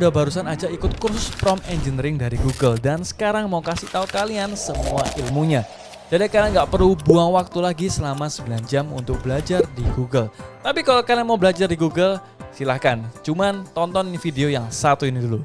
Udah barusan aja ikut kursus prompt engineering dari Google dan sekarang mau kasih tahu kalian semua ilmunya. Jadi kalian nggak perlu buang waktu lagi selama 9 jam untuk belajar di Google. Tapi kalau kalian mau belajar di Google, silahkan. Cuman tonton video yang satu ini dulu.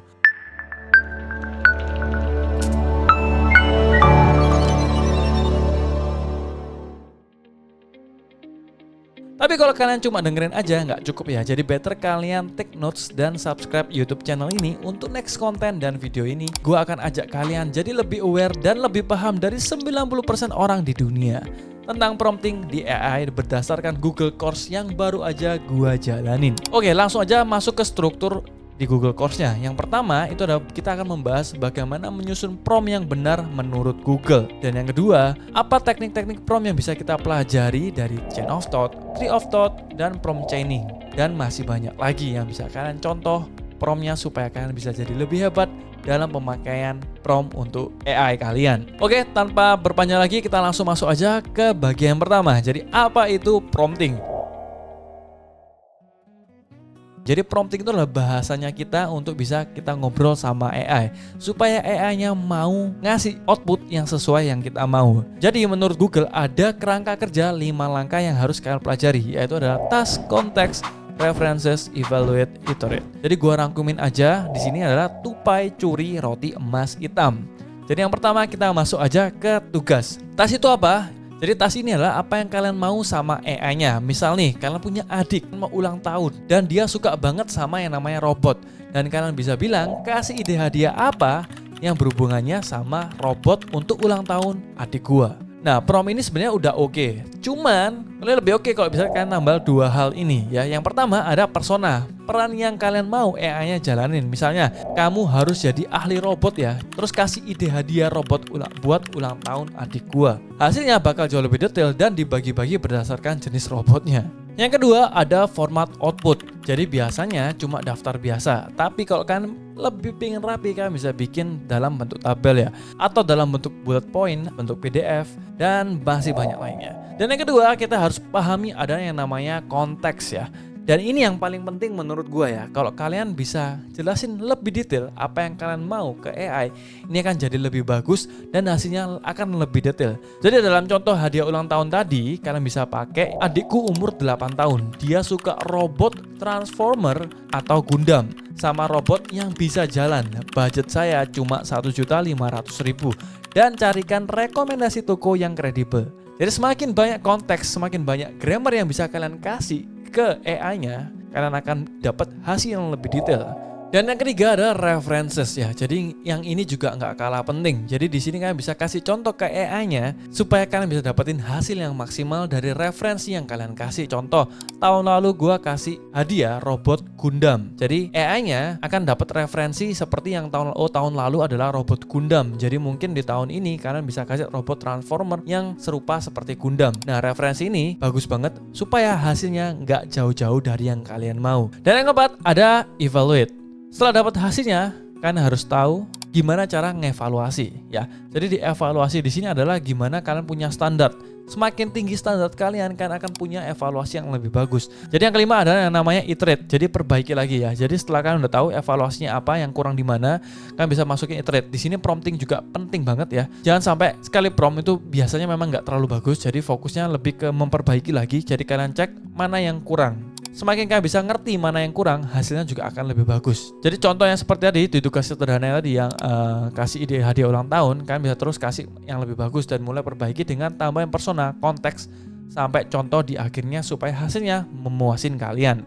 Tapi kalau kalian cuma dengerin aja nggak cukup ya. Jadi better kalian take notes dan subscribe YouTube channel ini untuk next konten dan video ini. Gua akan ajak kalian jadi lebih aware dan lebih paham dari 90% orang di dunia tentang prompting di AI berdasarkan Google Course yang baru aja gua jalanin. Oke, langsung aja masuk ke struktur di Google Course-nya. Yang pertama itu adalah kita akan membahas bagaimana menyusun prompt yang benar menurut Google. Dan yang kedua, apa teknik-teknik prompt yang bisa kita pelajari dari chain of thought, tree of thought, dan prompt chaining. Dan masih banyak lagi yang bisa kalian contoh promptnya supaya kalian bisa jadi lebih hebat dalam pemakaian prompt untuk AI kalian. Oke, tanpa berpanjang lagi kita langsung masuk aja ke bagian pertama. Jadi apa itu prompting? Jadi prompting itu adalah bahasanya kita untuk bisa kita ngobrol sama AI supaya AI-nya mau ngasih output yang sesuai yang kita mau. Jadi menurut Google ada kerangka kerja 5 langkah yang harus kalian pelajari, yaitu adalah task, context, references, evaluate, iterate. Jadi gua rangkumin aja di sini adalah tupai, curi, roti, emas, hitam. Jadi yang pertama kita masuk aja ke tugas. Task itu apa? Jadi task ini adalah apa yang kalian mau sama AI-nya. Misal nih, kalian punya adik mau ulang tahun dan dia suka banget sama yang namanya robot. Dan kalian bisa bilang, kasih ide hadiah apa yang berhubungannya sama robot untuk ulang tahun adik gua. Nah, prompt ini sebenarnya udah oke. Cuman, kalian lebih oke kalau bisa kalian tambah 2 hal ini ya. Yang pertama ada persona, peran yang kalian mau AI-nya jalanin. Misalnya, kamu harus jadi ahli robot ya. Terus kasih ide hadiah robot buat ulang tahun adik gua. Hasilnya bakal jauh lebih detail dan dibagi-bagi berdasarkan jenis robotnya. Yang kedua ada format output. Jadi biasanya cuma daftar biasa. Tapi kalau kan lebih pengen rapi kan bisa bikin dalam bentuk tabel ya. Atau dalam bentuk bullet point, bentuk PDF, dan masih banyak lainnya. Dan yang kedua kita harus pahami ada yang namanya konteks ya. Dan ini yang paling penting menurut gua ya. Kalau kalian bisa jelasin lebih detail apa yang kalian mau ke AI, ini akan jadi lebih bagus dan hasilnya akan lebih detail. Jadi dalam contoh hadiah ulang tahun tadi, kalian bisa pakai adikku umur 8 tahun. Dia suka robot Transformer atau Gundam sama robot yang bisa jalan. Budget saya cuma 1.500.000 dan carikan rekomendasi toko yang kredibel. Jadi semakin banyak konteks, semakin banyak grammar yang bisa kalian kasih ke AI-nya, kalian akan dapat hasil yang lebih detail. Dan yang ketiga ada references ya. Jadi yang ini juga nggak kalah penting. Jadi di sini kalian bisa kasih contoh ke AI-nya supaya kalian bisa dapetin hasil yang maksimal dari referensi yang kalian kasih. Contoh, tahun lalu gua kasih hadiah robot Gundam. Jadi AI-nya akan dapat referensi seperti yang tahun lalu adalah robot Gundam. Jadi mungkin di tahun ini kalian bisa kasih robot Transformer yang serupa seperti Gundam. Nah, referensi ini bagus banget supaya hasilnya nggak jauh-jauh dari yang kalian mau. Dan yang keempat ada evaluate. Setelah dapat hasilnya, kalian harus tahu gimana cara ngevaluasi ya. Jadi dievaluasi di sini adalah gimana kalian punya standar. Semakin tinggi standar kalian akan punya evaluasi yang lebih bagus. Jadi yang kelima adalah yang namanya iterate. Jadi perbaiki lagi ya. Jadi setelah kalian udah tahu evaluasinya apa, yang kurang di mana, kalian bisa masukin iterate. Di sini prompting juga penting banget ya. Jangan sampai sekali prompt itu biasanya memang nggak terlalu bagus. Jadi fokusnya lebih ke memperbaiki lagi. Jadi kalian cek mana yang kurang. Semakin kalian bisa ngerti mana yang kurang, hasilnya juga akan lebih bagus. Jadi contoh yang seperti tadi, di tugas sederhana tadi yang kasih ide hadiah ulang tahun, kalian bisa terus kasih yang lebih bagus dan mulai perbaiki dengan tambahan persona, konteks, sampai contoh di akhirnya supaya hasilnya memuasin kalian.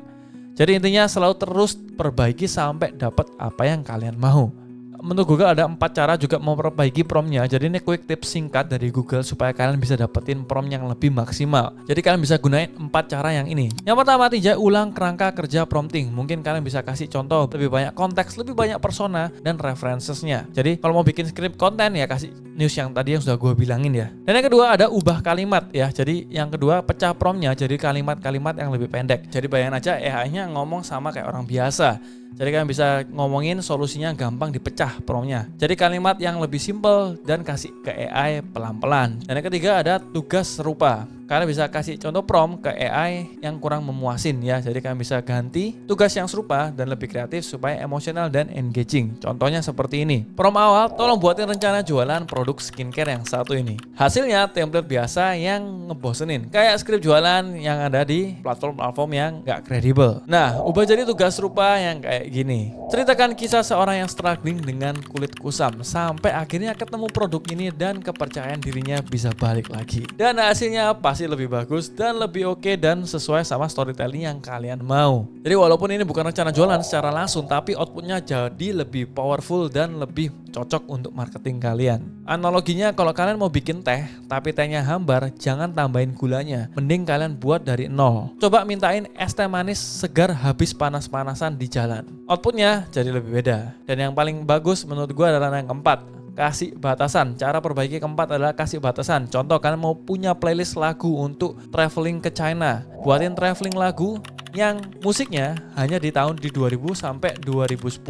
Jadi intinya selalu terus perbaiki sampai dapat apa yang kalian mau. Menurut Google ada 4 cara juga memperbaiki promptnya. Jadi ini quick tips singkat dari Google supaya kalian bisa dapetin prompt yang lebih maksimal. Jadi kalian bisa gunain 4 cara yang ini. Yang pertama, tinjau ulang kerangka kerja prompting. Mungkin kalian bisa kasih contoh lebih banyak konteks, lebih banyak persona dan references-nya. Jadi kalau mau bikin script konten ya kasih news yang tadi yang sudah gue bilangin ya. Dan yang kedua ada ubah kalimat ya. Jadi yang kedua pecah promptnya jadi kalimat-kalimat yang lebih pendek. Jadi bayangin aja AI-nya ngomong sama kayak orang biasa. Jadi kalian bisa ngomongin solusinya gampang dipecah promptnya. Jadi kalimat yang lebih simple dan kasih ke AI pelan-pelan. Dan yang ketiga ada tugas serupa. Kalian bisa kasih contoh prompt ke AI yang kurang memuasin ya. Jadi kalian bisa ganti tugas yang serupa dan lebih kreatif supaya emosional dan engaging. Contohnya seperti ini. Prompt awal, tolong buatin rencana jualan produk skincare yang satu ini. Hasilnya template biasa yang ngebosenin. Kayak skrip jualan yang ada di platform-platform yang gak kredibel. Nah, ubah jadi tugas serupa yang kayak gini. Ceritakan kisah seorang yang struggling dengan kulit kusam sampai akhirnya ketemu produk ini dan kepercayaan dirinya bisa balik lagi. Dan hasilnya pasti lebih bagus dan lebih oke dan sesuai sama storytelling yang kalian mau. Jadi walaupun ini bukan rencana jualan secara langsung, tapi outputnya jadi lebih powerful dan lebih cocok untuk marketing kalian. Analoginya kalau kalian mau bikin teh, tapi tehnya hambar, jangan tambahin gulanya. Mending kalian buat dari nol. Coba mintain es teh manis segar habis panas-panasan di jalan. Outputnya jadi lebih beda. Dan yang paling bagus menurut gue adalah yang keempat. Kasih batasan. Cara perbaiki keempat adalah kasih batasan. Contoh, kalian mau punya playlist lagu untuk traveling ke China. Buatin traveling lagu yang musiknya hanya di tahun 2000 sampai 2010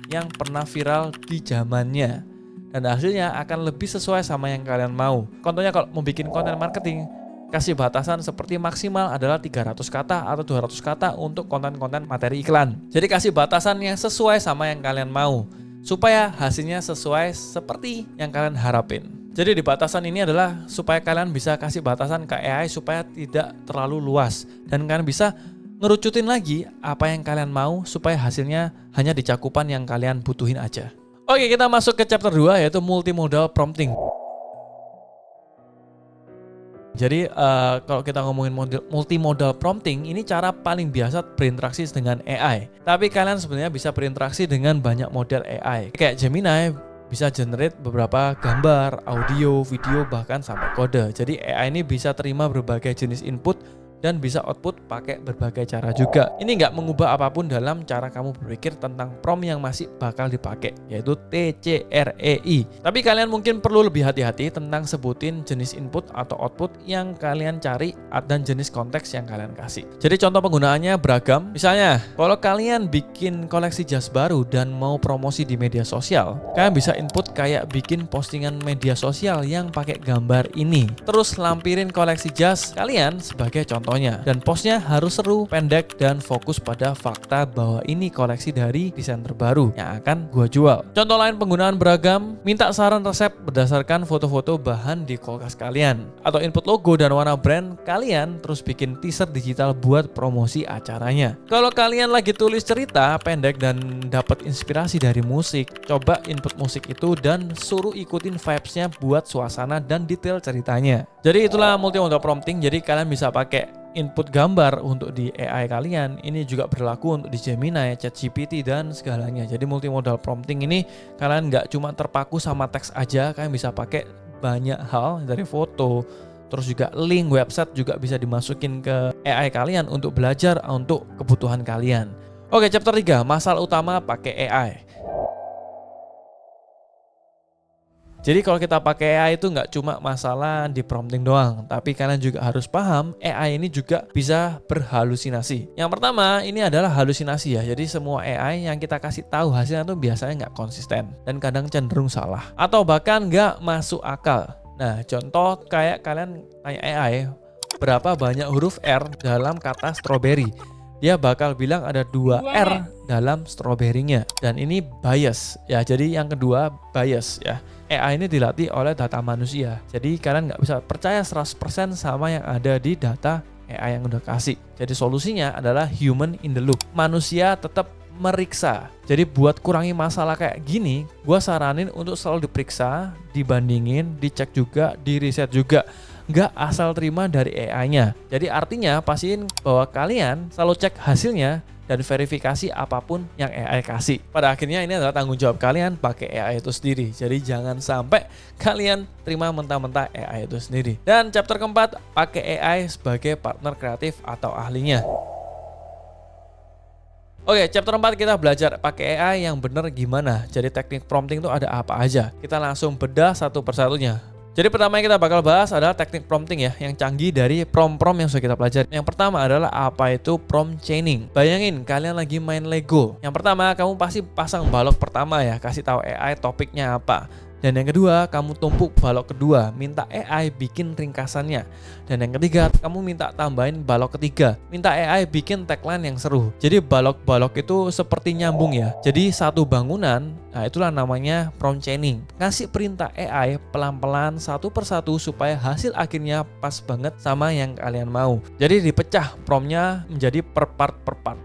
yang pernah viral di zamannya. Dan hasilnya akan lebih sesuai sama yang kalian mau. Contohnya kalau mau bikin konten marketing, kasih batasan seperti maksimal adalah 300 kata atau 200 kata untuk konten-konten materi iklan. Jadi kasih batasan yang sesuai sama yang kalian mau, supaya hasilnya sesuai seperti yang kalian harapin. Jadi di batasan ini adalah supaya kalian bisa kasih batasan ke AI supaya tidak terlalu luas. Dan kalian bisa ngerucutin lagi apa yang kalian mau supaya hasilnya hanya di cakupan yang kalian butuhin aja. Oke, kita masuk ke chapter 2 yaitu multimodal prompting. Jadi kalau kita ngomongin multimodal prompting, ini cara paling biasa berinteraksi dengan AI. Tapi kalian sebenarnya bisa berinteraksi dengan banyak model AI. Kayak Gemini bisa generate beberapa gambar, audio, video, bahkan sampai kode. Jadi AI ini bisa terima berbagai jenis input dan bisa output pakai berbagai cara juga. Ini nggak mengubah apapun dalam cara kamu berpikir tentang prompt yang masih bakal dipakai, yaitu TCREI. Tapi kalian mungkin perlu lebih hati-hati tentang sebutin jenis input atau output yang kalian cari dan jenis konteks yang kalian kasih. Jadi contoh penggunaannya beragam. Misalnya, kalau kalian bikin koleksi jas baru dan mau promosi di media sosial, kalian bisa input kayak bikin postingan media sosial yang pakai gambar ini. Terus lampirin koleksi jas kalian sebagai contoh. Dan postnya harus seru, pendek, dan fokus pada fakta bahwa ini koleksi dari desain terbaru yang akan gua jual. Contoh lain penggunaan beragam, minta saran resep berdasarkan foto-foto bahan di kulkas kalian. Atau input logo dan warna brand kalian, terus bikin teaser digital buat promosi acaranya. Kalau kalian lagi tulis cerita pendek dan dapat inspirasi dari musik, coba input musik itu dan suruh ikutin vibes-nya buat suasana dan detail ceritanya. Jadi itulah multimodal prompting, jadi kalian bisa pakai input gambar untuk di AI kalian. Ini juga berlaku untuk di Gemini, ChatGPT, dan segalanya. Jadi multimodal prompting ini kalian nggak cuma terpaku sama teks aja, kalian bisa pakai banyak hal dari foto, terus juga link website juga bisa dimasukin ke AI kalian untuk belajar untuk kebutuhan kalian. Oke, chapter 3, masalah utama pakai AI. Jadi kalau kita pakai AI itu nggak cuma masalah di prompting doang, tapi kalian juga harus paham AI ini juga bisa berhalusinasi. Yang pertama ini adalah halusinasi ya, jadi semua AI yang kita kasih tahu hasilnya tuh biasanya nggak konsisten dan kadang cenderung salah atau bahkan nggak masuk akal. Nah contoh kayak kalian tanya AI berapa banyak huruf R dalam kata strawberry, dia bakal bilang ada 2 R dalam strawberry-nya, dan ini bias ya. Jadi yang kedua bias ya. AI ini dilatih oleh data manusia. Jadi kalian nggak bisa percaya 100% sama yang ada di data AI yang udah kasih. Jadi solusinya adalah human in the loop. Manusia tetap meriksa. Jadi buat kurangi masalah kayak gini, gue saranin untuk selalu diperiksa, dibandingin, dicek juga, di riset juga. Nggak asal terima dari AI-nya. Jadi artinya pastiin bahwa kalian selalu cek hasilnya dan verifikasi apapun yang AI kasih. Pada akhirnya ini adalah tanggung jawab kalian pakai AI itu sendiri. Jadi jangan sampai kalian terima mentah-mentah AI itu sendiri. Dan chapter keempat, pakai AI sebagai partner kreatif atau ahlinya. Oke, chapter 4 kita belajar pakai AI yang benar gimana. Jadi teknik prompting itu ada apa aja. Kita langsung bedah satu persatunya. Jadi pertama yang kita bakal bahas adalah teknik prompting ya, yang canggih dari prompt-prompt yang sudah kita pelajari. Yang pertama adalah apa itu prompt chaining. Bayangin kalian lagi main Lego. Yang pertama kamu pasti pasang balok pertama ya, kasih tahu AI topiknya apa. Dan yang kedua, kamu tumpuk balok kedua, minta AI bikin ringkasannya. Dan yang ketiga, kamu minta tambahin balok ketiga, minta AI bikin tagline yang seru. Jadi balok-balok itu seperti nyambung ya. Jadi satu bangunan, nah itulah namanya prompt chaining. Ngasih perintah AI pelan-pelan satu persatu supaya hasil akhirnya pas banget sama yang kalian mau. Jadi dipecah promptnya menjadi per part.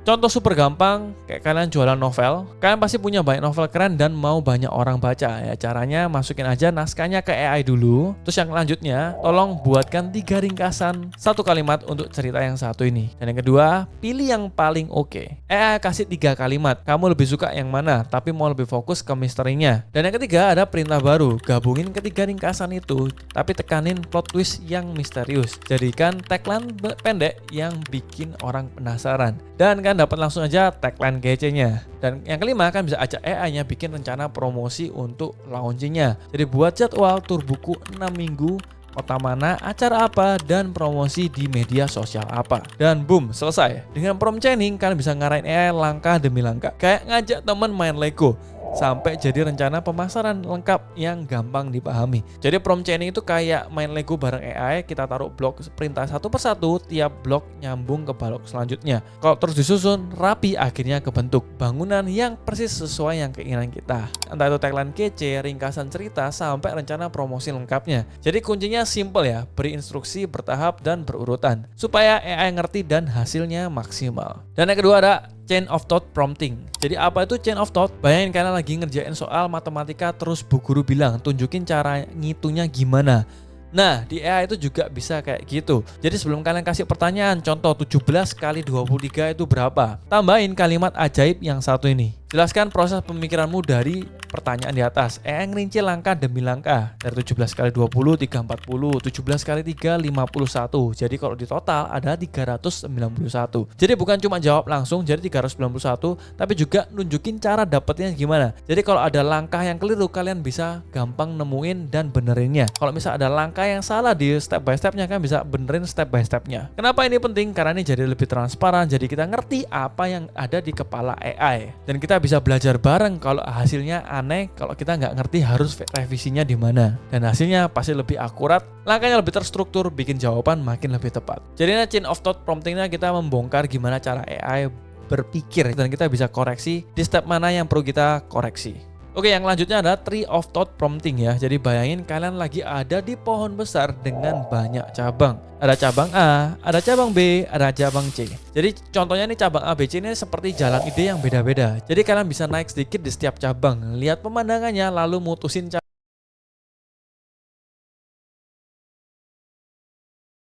Contoh super gampang, kayak kalian jualan novel, kalian pasti punya banyak novel keren dan mau banyak orang baca ya. Caranya masukin aja naskahnya ke AI dulu, terus yang selanjutnya tolong buatkan 3 ringkasan 1 kalimat untuk cerita yang satu ini. Dan yang kedua, pilih yang paling oke. AI kasih 3 kalimat, kamu lebih suka yang mana tapi mau lebih fokus ke misterinya. Dan yang ketiga ada perintah baru, gabungin ketiga ringkasan itu tapi tekanin plot twist yang misterius. Jadikan tagline pendek yang bikin orang penasaran. Dan kan dapat langsung aja tagline kece-nya. Dan yang kelima kan bisa ajak AI-nya bikin rencana promosi untuk launchingnya. Jadi buat jadwal tur buku 6 minggu, kota mana, acara apa, dan promosi di media sosial apa. Dan boom, selesai. Dengan prompt chaining kalian bisa ngarahin AI langkah demi langkah. Kayak ngajak temen main Lego sampai jadi rencana pemasaran lengkap yang gampang dipahami. Jadi prompt chaining itu kayak main Lego bareng AI, kita taruh blok perintah satu persatu, tiap blok nyambung ke balok selanjutnya. Kalau terus disusun rapi, akhirnya kebentuk bangunan yang persis sesuai yang keinginan kita. Entah itu tagline kece, ringkasan cerita, sampai rencana promosi lengkapnya. Jadi kuncinya simple ya, beri instruksi bertahap dan berurutan supaya AI ngerti dan hasilnya maksimal. Dan yang kedua ada chain of thought prompting. Jadi apa itu chain of thought? Bayangin kalian lagi ngerjain soal matematika terus bu guru bilang tunjukin cara ngitungnya gimana. Nah, di AI itu juga bisa kayak gitu. Jadi sebelum kalian kasih pertanyaan, contoh 17 kali 23 itu berapa? Tambahin kalimat ajaib yang satu ini. Jelaskan proses pemikiranmu dari pertanyaan di atas. Ngerinci langkah demi langkah. Dari 17 kali 20, 340. 17 kali 3, 51. Jadi kalau di total ada 391. Jadi bukan cuma jawab langsung, jadi 391. Tapi juga nunjukin cara dapetnya gimana. Jadi kalau ada langkah yang keliru, kalian bisa gampang nemuin dan benerinnya. Kalau misal ada langkah yang salah di step by stepnya, kan bisa benerin step by stepnya. Kenapa ini penting? Karena ini jadi lebih transparan. Jadi kita ngerti apa yang ada di kepala AI. Dan kita bisa belajar bareng. Kalau hasilnya aneh, kalau kita nggak ngerti harus revisinya di mana. Dan hasilnya pasti lebih akurat, langkahnya lebih terstruktur, bikin jawaban makin lebih tepat. Jadinya chain of thought promptingnya kita membongkar gimana cara AI berpikir dan kita bisa koreksi di step mana yang perlu kita koreksi. Oke, yang lanjutnya ada tree of thought prompting ya. Jadi bayangin kalian lagi ada di pohon besar dengan banyak cabang. Ada cabang A, ada cabang B, ada cabang C. Jadi contohnya nih cabang A, B, C ini seperti jalan ide yang beda-beda. Jadi kalian bisa naik sedikit di setiap cabang, lihat pemandangannya lalu mutusin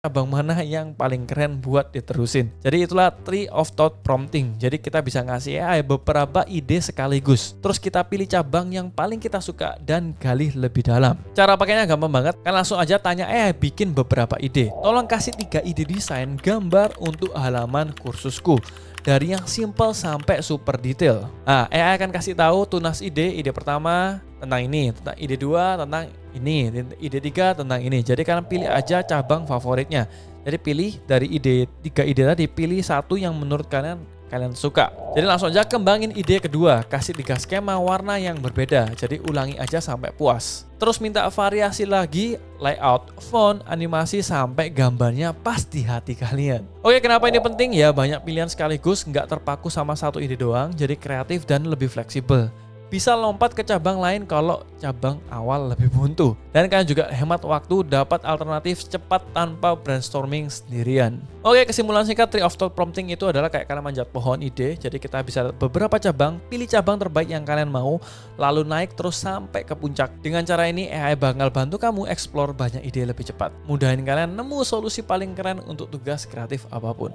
cabang mana yang paling keren buat diterusin. Jadi itulah tree of thought prompting. Jadi kita bisa ngasih AI beberapa ide sekaligus. Terus kita pilih cabang yang paling kita suka dan gali lebih dalam. Cara pakainya gampang banget. Kan langsung aja tanya AI bikin beberapa ide. Tolong kasih 3 ide desain gambar untuk halaman kursusku. Dari yang simple sampai super detail. Nah, AI akan kasih tahu tunas ide pertama tentang ini, tentang ide 2 tentang ini, ide 3 tentang ini. Jadi kalian pilih aja cabang favoritnya. Jadi pilih dari 3 ide tadi, pilih satu yang menurut kalian suka. Jadi langsung aja kembangin ide kedua, kasih 3 skema warna yang berbeda. Jadi ulangi aja sampai puas. Terus minta variasi lagi, layout, font, animasi sampai gambarnya pas di hati kalian. Oke, kenapa ini penting? Ya banyak pilihan sekaligus, nggak terpaku sama satu ide doang, jadi kreatif dan lebih fleksibel. Bisa lompat ke cabang lain kalau cabang awal lebih buntu. Dan kalian juga hemat waktu, dapat alternatif cepat tanpa brainstorming sendirian. Oke, kesimpulan singkat tree of thought prompting itu adalah kayak kalian manjat pohon ide. Jadi kita bisa beberapa cabang, pilih cabang terbaik yang kalian mau, lalu naik terus sampai ke puncak. Dengan cara ini AI bakal bantu kamu explore banyak ide lebih cepat. Mudahin kalian nemu solusi paling keren untuk tugas kreatif apapun.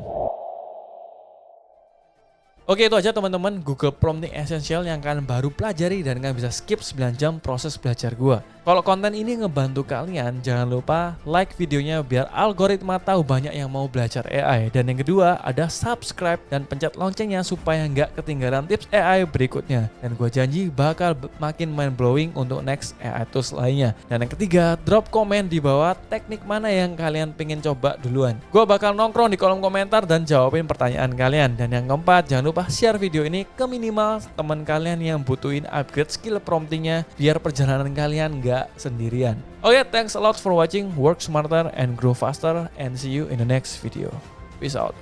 Oke, itu aja teman-teman Google Prompting Essential yang kalian baru pelajari dan kalian bisa skip 9 jam proses belajar gua. Kalau konten ini ngebantu kalian, jangan lupa like videonya biar algoritma tahu banyak yang mau belajar AI. Dan yang kedua, ada subscribe dan pencet loncengnya supaya nggak ketinggalan tips AI berikutnya. Dan gua janji bakal makin mind-blowing untuk next AI tools lainnya. Dan yang ketiga, drop komen di bawah teknik mana yang kalian pengen coba duluan. Gua bakal nongkrong di kolom komentar dan jawabin pertanyaan kalian. Dan yang keempat, jangan lupa lupa share video ini ke minimal teman kalian yang butuhin upgrade skill promptingnya biar perjalanan kalian nggak sendirian. Oke, thanks a lot for watching. Work smarter and grow faster, and see you in the next video. Peace out.